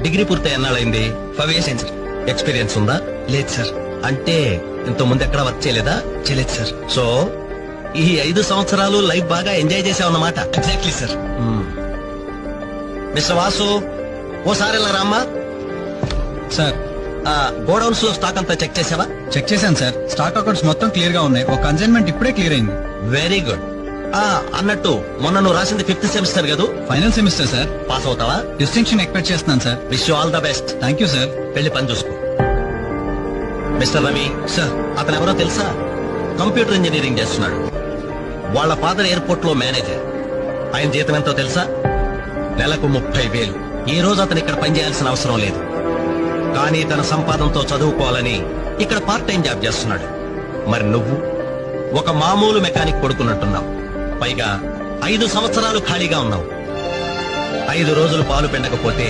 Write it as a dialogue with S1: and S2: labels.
S1: Degree పూర్తి ఎన్నాళ్ళైంది?
S2: 5 years అయింది sir.
S1: Experience ఉందా?
S2: లేదు సార్.
S1: అంటే ఇంత ముందు ఎక్కడ వర్క్ చేయలేదా?
S2: చేయలేదు సార్.
S1: సో ఈ 5 సంవత్సరాలు లైఫ్ బాగా ఎంజాయ్ చేసావన్నమాట.
S2: Exactly sir.
S1: మిస్టర్ వాసు, ఓసారి ఇలా రామ్మా.
S3: సార్
S1: గోడౌన్స్ లో స్టాక్ అంతా చెక్ చేసావా?
S3: చెక్ చేశాను సార్. స్టాక్ అకౌంట్స్ మొత్తం క్లియర్ గా ఉన్నాయి. ఒక కన్సైన్మెంట్ ఇప్పుడే క్లియర్ అయింది.
S1: Very good. అన్నట్టు మొన్న నువ్వు రాసింది 5th సెమిస్టర్ కదా?
S3: Final semester sir.
S1: పాస్ అవుతావా?
S3: డిస్టింక్షన్ ఎక్స్పెక్ట్ చేస్తున్నాను sir.
S1: Wish you all the best.
S3: Thank you sir.
S1: వెళ్ళి పని చూసుకో. Mister Ravi
S2: sir.
S1: అతను ఎవరో తెలుసా? కంప్యూటర్ ఇంజనీరింగ్ చేస్తున్నాడు. వాళ్ళ ఫాదర్ ఎయిర్పోర్ట్ లో మేనేజర్. ఆయన జీతం ఎంతో తెలుసా? నెలకు 30,000. ఈ రోజు అతను ఇక్కడ పని చేయాల్సిన అవసరం లేదు. కానీ తన సంపాదనతో చదువుకోవాలని ఇక్కడ పార్ట్ టైం జాబ్ చేస్తున్నాడు. మరి నువ్వు ఒక మామూలు మెకానిక్ కొడుకున్నట్టున్నావు. పైగా 5 సంవత్సరాలు ఖాళీగా ఉన్నావు. 5 రోజులు పాలు పిండకపోతే